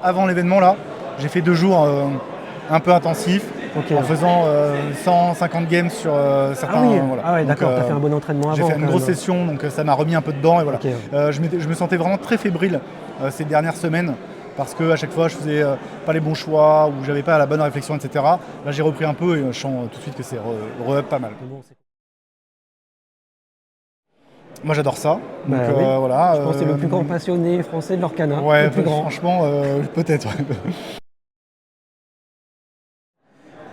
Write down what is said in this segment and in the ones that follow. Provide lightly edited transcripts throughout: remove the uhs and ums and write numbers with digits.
avant l'événement là, j'ai fait 2 jours un peu intensifs en faisant 150 games sur certains. Ah oui, Voilà. ah ouais, Donc, d'accord, tu as fait un bon entraînement j'ai avant. fait une quand grosse même. session, donc ça m'a remis un peu dedans. Et voilà. Ok, ouais. Je me sentais vraiment très fébrile ces dernières semaines parce qu'à chaque fois je faisais pas les bons choix ou j'avais pas la bonne réflexion, etc. Là j'ai repris un peu et je sens tout de suite que c'est re-up pas mal. Bon, Moi j'adore ça. bah Donc oui. voilà. Je pense que c'est le plus grand passionné français de l'Orcana. Ouais, Le plus grand. franchement, peut-être.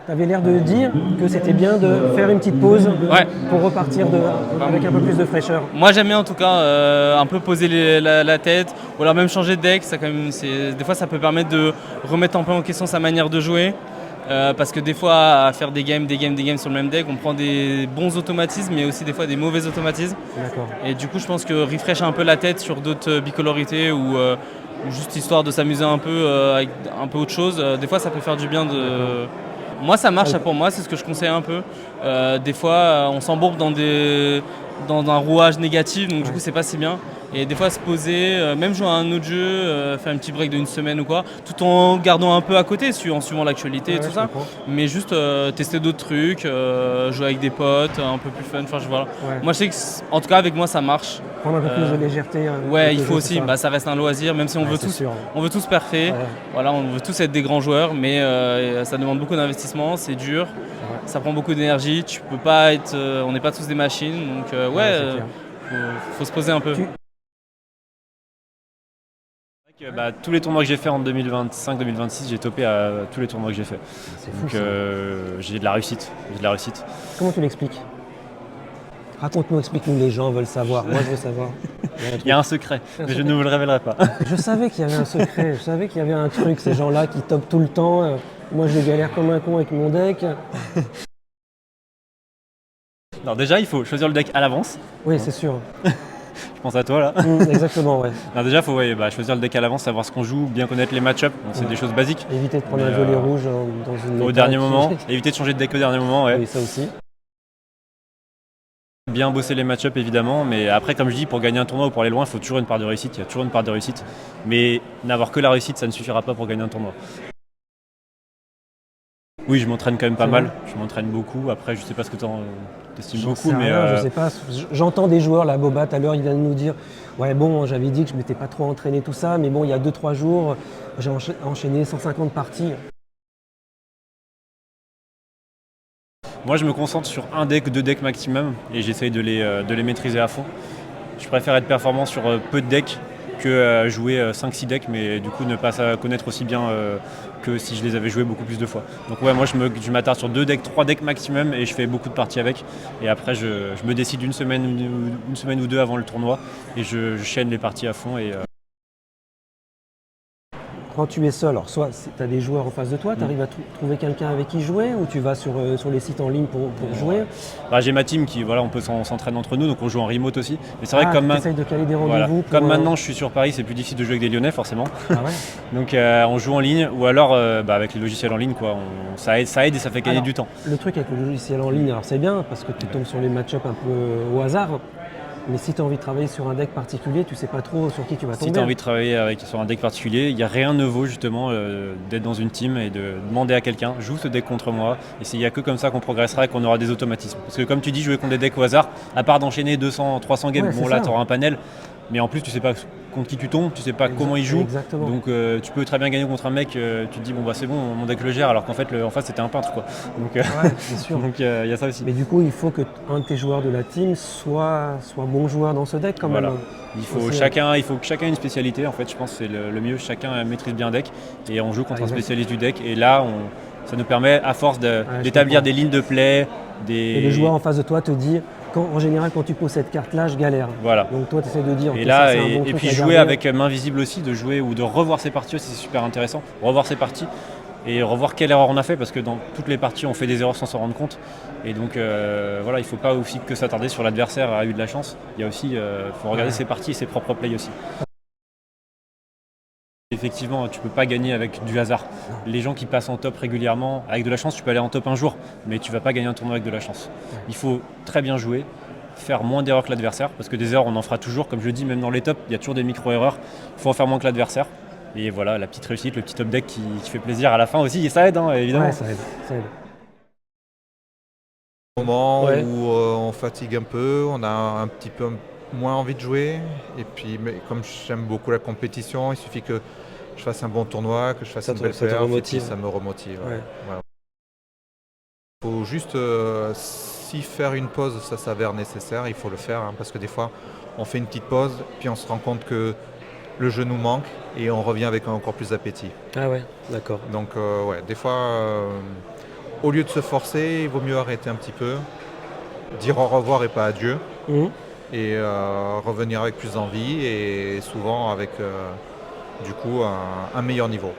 Tu avais l'air de dire que c'était bien de faire une petite pause pour repartir avec un peu plus de fraîcheur. Moi j'aime bien en tout cas un peu poser la tête ou alors même changer de deck. Ça, quand même, des fois ça peut permettre de remettre un peu en question sa manière de jouer. Parce que des fois à faire des games sur le même deck, on prend des bons automatismes mais aussi des fois des mauvais automatismes. D'accord. Et du coup je pense que refresh un peu la tête sur d'autres bicolorités ou juste histoire de s'amuser un peu avec un peu autre chose, des fois ça peut faire du bien de... Moi ça marche pour moi, c'est ce que je conseille un peu. Des fois on s'embourbe dans un rouage négatif, donc du coup c'est pas si bien. Et des fois se poser, même jouer à un autre jeu, faire un petit break d'une semaine ou quoi, tout en gardant un peu à côté, en suivant l'actualité et tout ça. Mais juste tester d'autres trucs, jouer avec des potes, un peu plus fun. Enfin, voilà. Ouais. Moi je sais que, en tout cas avec moi ça marche. Prendre un peu plus de légèreté. Ouais, il faut aussi, ça reste un loisir, même si on veut tous parfait. Ouais. Voilà, on veut tous être des grands joueurs, mais ça demande beaucoup d'investissement, c'est dur, ça prend beaucoup d'énergie, tu peux pas être, on n'est pas tous des machines, donc faut se poser un peu. Tous les tournois que j'ai fait en 2025-2026, j'ai topé à tous les tournois que j'ai fait. C'est fou. Donc j'ai de la réussite. Comment tu l'expliques? Raconte-nous, explique-nous, les gens veulent savoir. Moi je veux savoir. Il y a un secret, mais je ne vous le révélerai pas. Je savais qu'il y avait un secret, je savais qu'il y avait un truc, ces gens-là qui topent tout le temps. Moi je galère comme un con avec mon deck. Non, déjà, il faut choisir le deck à l'avance. Oui, c'est sûr. Je pense à toi là. Exactement, ouais. Non, déjà, il faut choisir le deck à l'avance, savoir ce qu'on joue, bien connaître les match-ups. C'est des choses basiques. Éviter de prendre un violet rouge dans une. Au dernier moment. Éviter de changer de deck au dernier moment, ouais. Oui, ça aussi. Bien bosser les match-ups évidemment, mais après, comme je dis, pour gagner un tournoi ou pour aller loin, il faut toujours une part de réussite. Il y a toujours une part de réussite. Mais n'avoir que la réussite, ça ne suffira pas pour gagner un tournoi. Oui, je m'entraîne quand même pas mal. Je m'entraîne beaucoup. Après, je sais pas ce que tu estimes beaucoup, mais je sais pas. J'entends des joueurs, là, Boba, tout à l'heure, il vient de nous dire ouais, bon, j'avais dit que je m'étais pas trop entraîné, tout ça, mais bon, il y a 2-3 jours, j'ai enchaîné 150 parties. Moi, je me concentre sur un deck, 2 decks maximum, et j'essaye de les maîtriser à fond. Je préfère être performant sur peu de decks que jouer 5-6 decks, mais du coup ne pas connaître aussi bien que si je les avais joués beaucoup plus de fois. Donc ouais, moi je m'attarde sur 2 decks, 3 decks maximum et je fais beaucoup de parties avec. Et après je me décide une semaine ou 2 avant le tournoi et je chaîne les parties à fond. Quand tu es seul, alors soit tu as des joueurs en face de toi, tu arrives à trouver quelqu'un avec qui jouer ou tu vas sur les sites en ligne pour jouer? J'ai ma team qui, on peut s'entraîner entre nous, donc on joue en remote aussi. Mais c'est vrai que tu essayes de caler des rendez-vous comme maintenant je suis sur Paris, c'est plus difficile de jouer avec des Lyonnais forcément. Ah ouais. Donc on joue en ligne ou alors avec les logiciels en ligne, ça aide et ça fait gagner du temps. Le truc avec le logiciel en ligne, alors c'est bien parce que tu tombes sur les match-ups un peu au hasard. Mais si tu as envie de travailler sur un deck particulier, tu sais pas trop sur qui tu vas tomber. Si tu as envie de travailler sur un deck particulier, il n'y a rien de nouveau justement d'être dans une team et de demander à quelqu'un, joue ce deck contre moi. Et il n'y a que comme ça qu'on progressera et qu'on aura des automatismes. Parce que comme tu dis, jouer contre des decks au hasard, à part d'enchaîner 200, 300 games, là tu auras un panel. Mais en plus, tu sais pas contre qui tu tombes, tu sais pas comment il joue. Exactement. Donc tu peux très bien gagner contre un mec, tu te dis c'est bon, mon deck le gère, alors qu'en fait en face c'était un peintre quoi. Donc c'est sûr. Donc il y a ça aussi. Mais du coup, il faut que un de tes joueurs de la team soit bon joueur dans ce deck quand même. Il faut que chacun ait une spécialité en fait, je pense que c'est le mieux, chacun maîtrise bien un deck et on joue contre un spécialiste du deck et là ça nous permet à force d'établir des lignes de play. Et le joueur en face de toi te dit en général, quand tu poses cette carte-là, je galère. Voilà. Donc toi, tu essaies de dire. Et puis jouer avec main visible aussi, de jouer ou de revoir ses parties aussi, c'est super intéressant. Revoir ses parties et revoir quelle erreur on a fait, parce que dans toutes les parties, on fait des erreurs sans s'en rendre compte. Et donc il ne faut pas aussi que s'attarder sur l'adversaire a eu de la chance. Il y a aussi, faut regarder ses parties et ses propres plays aussi. Effectivement, tu ne peux pas gagner avec du hasard. Les gens qui passent en top régulièrement, avec de la chance, tu peux aller en top un jour, mais tu ne vas pas gagner un tournoi avec de la chance. Il faut très bien jouer, faire moins d'erreurs que l'adversaire, parce que des erreurs, on en fera toujours. Comme je le dis, même dans les tops, il y a toujours des micro-erreurs. Il faut en faire moins que l'adversaire. Et voilà, la petite réussite, le petit top deck qui fait plaisir à la fin aussi, et ça aide, hein, évidemment. Ouais, ça aide. Ça aide. Moment Ouais. où on fatigue un peu, on a un petit peu moins envie de jouer. Et puis, mais comme j'aime beaucoup la compétition, il suffit que je fasse un bon tournoi, que je fasse Ça une te- belle ça te perf, et puis remotive. ça me remotive. Ouais. Voilà. Faut juste, si faire une pause, ça s'avère nécessaire, il faut le faire, hein, parce que des fois, on fait une petite pause, puis on se rend compte que le jeu nous manque et on revient avec encore plus d'appétit. Ah ouais, d'accord. Donc, ouais, des fois, au lieu de se forcer, il vaut mieux arrêter un petit peu, dire au revoir et pas adieu, Mhm. et revenir avec plus d'envie et souvent avec du coup un meilleur niveau.